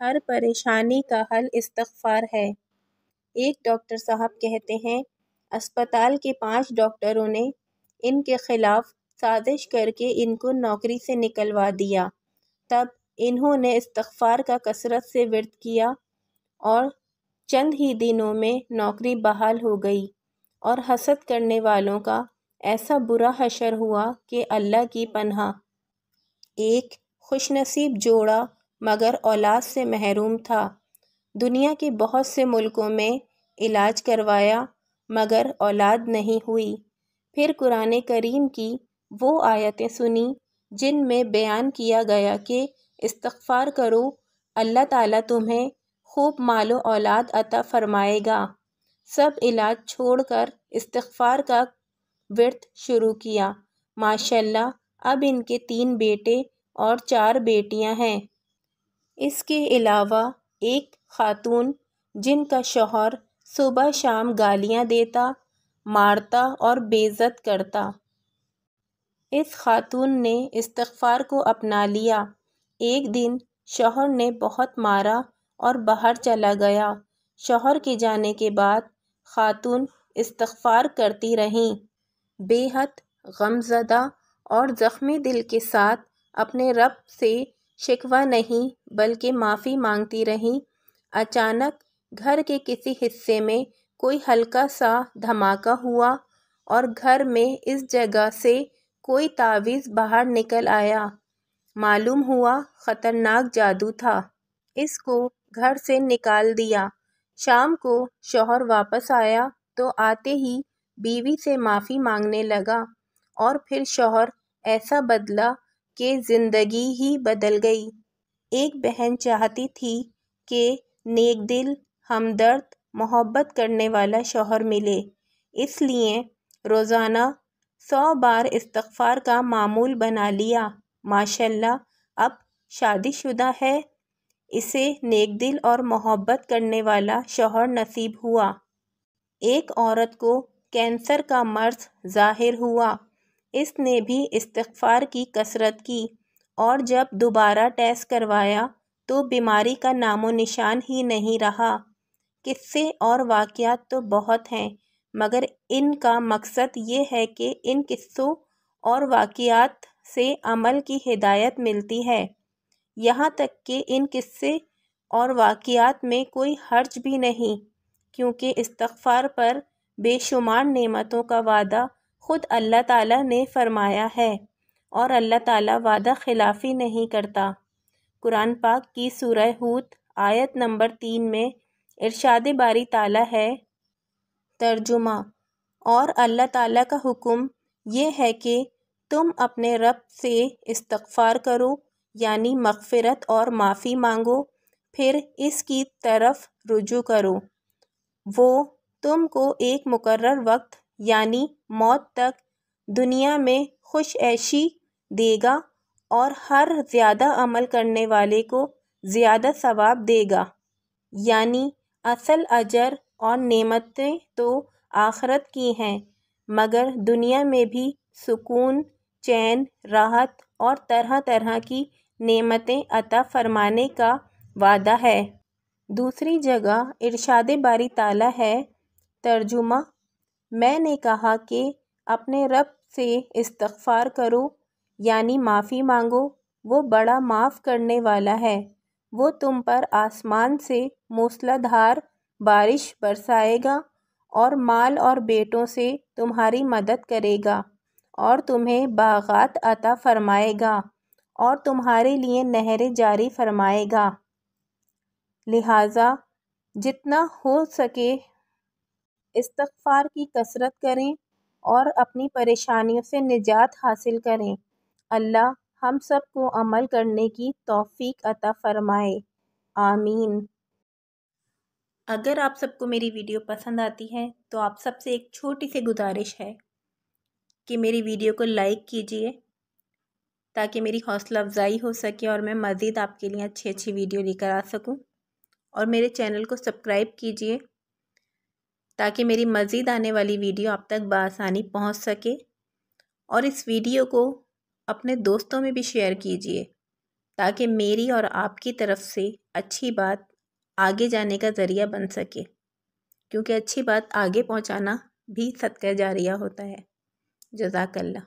ہر پریشانی کا حل استغفار ہے۔ ایک ڈاکٹر صاحب کہتے ہیں اسپتال کے 5 ڈاکٹروں نے ان کے خلاف سازش کر کے ان کو نوکری سے نکلوا دیا۔ تب انہوں نے استغفار کا کثرت سے ورد کیا اور چند ہی دنوں میں نوکری بحال ہو گئی، اور حسد کرنے والوں کا ایسا برا حشر ہوا کہ اللہ کی پناہ۔ ایک خوش نصیب جوڑا مگر اولاد سے محروم تھا۔ دنیا کے بہت سے ملکوں میں علاج کروایا مگر اولاد نہیں ہوئی۔ پھر قرآن کریم کی وہ آیتیں سنی جن میں بیان کیا گیا کہ استغفار کرو، اللہ تعالیٰ تمہیں خوب مال و اولاد عطا فرمائے گا۔ سب علاج چھوڑ کر استغفار کا ورد شروع کیا۔ ماشاءاللہ اب ان کے 3 بیٹے اور 4 بیٹیاں ہیں۔ اس کے علاوہ ایک خاتون جن کا شوہر صبح شام گالیاں دیتا، مارتا اور بے عزت کرتا۔ اس خاتون نے استغفار کو اپنا لیا۔ ایک دن شوہر نے بہت مارا اور باہر چلا گیا۔ شوہر کے جانے کے بعد خاتون استغفار کرتی رہیں، بے حد غمزدہ اور زخمی دل کے ساتھ اپنے رب سے شکوہ نہیں بلکہ معافی مانگتی رہیں۔ اچانک گھر کے کسی حصے میں کوئی ہلکا سا دھماکہ ہوا اور گھر میں اس جگہ سے کوئی تعویذ باہر نکل آیا۔ معلوم ہوا خطرناک جادو تھا۔ اس کو گھر سے نکال دیا۔ شام کو شوہر واپس آیا تو آتے ہی بیوی سے معافی مانگنے لگا، اور پھر شوہر ایسا بدلا کہ زندگی ہی بدل گئی۔ ایک بہن چاہتی تھی کہ نیک دل، ہمدرد، محبت کرنے والا شوہر ملے، اس لیے روزانہ 100 بار استغفار کا معمول بنا لیا۔ ماشاءاللہ اب شادی شدہ ہے، اسے نیک دل اور محبت کرنے والا شوہر نصیب ہوا۔ ایک عورت کو کینسر کا مرض ظاہر ہوا۔ اس نے بھی استغفار کی کثرت کی، اور جب دوبارہ ٹیسٹ کروایا تو بیماری کا نام و نشان ہی نہیں رہا۔ قصے اور واقعات تو بہت ہیں مگر ان کا مقصد یہ ہے کہ ان قصوں اور واقعات سے عمل کی ہدایت ملتی ہے۔ یہاں تک کہ ان قصے اور واقعات میں کوئی حرج بھی نہیں، کیونکہ استغفار پر بے شمار نعمتوں کا وعدہ خود اللہ تعالیٰ نے فرمایا ہے، اور اللہ تعالیٰ وعدہ خلافی نہیں کرتا۔ قرآن پاک کی سورہ ہود آیت نمبر 3 میں ارشاد باری تعالیٰ ہے۔ ترجمہ: اور اللہ تعالیٰ کا حکم یہ ہے کہ تم اپنے رب سے استغفار کرو، یعنی مغفرت اور معافی مانگو، پھر اس کی طرف رجوع کرو۔ وہ تم کو ایک مقرر وقت یعنی موت تک دنیا میں خوش عیشی دے گا، اور ہر زیادہ عمل کرنے والے کو زیادہ ثواب دے گا۔ یعنی اصل اجر اور نعمتیں تو آخرت کی ہیں، مگر دنیا میں بھی سکون، چین، راحت اور طرح طرح کی نعمتیں عطا فرمانے کا وعدہ ہے۔ دوسری جگہ ارشاد باری تعالیٰ ہے۔ ترجمہ: میں نے کہا کہ اپنے رب سے استغفار کرو، یعنی معافی مانگو، وہ بڑا معاف کرنے والا ہے۔ وہ تم پر آسمان سے موسلا دھار بارش برسائے گا، اور مال اور بیٹوں سے تمہاری مدد کرے گا، اور تمہیں باغات عطا فرمائے گا، اور تمہارے لیے نہریں جاری فرمائے گا۔ لہٰذا جتنا ہو سکے استغفار کی کثرت کریں اور اپنی پریشانیوں سے نجات حاصل کریں۔ اللہ ہم سب کو عمل کرنے کی توفیق عطا فرمائے، آمین۔ اگر آپ سب کو میری ویڈیو پسند آتی ہے تو آپ سب سے ایک چھوٹی سی گزارش ہے کہ میری ویڈیو کو لائک کیجئے تاکہ میری حوصلہ افزائی ہو سکے اور میں مزید آپ کے لیے اچھی ویڈیو لے کر آ سکوں، اور میرے چینل کو سبسکرائب کیجئے تاکہ میری مزید آنے والی ویڈیو آپ تک بآسانی پہنچ سکے، اور اس ویڈیو کو اپنے دوستوں میں بھی شیئر کیجئے تاکہ میری اور آپ کی طرف سے اچھی بات آگے جانے کا ذریعہ بن سکے، کیونکہ اچھی بات آگے پہنچانا بھی صدقہ جاریہ ہوتا ہے۔ جزاک اللہ۔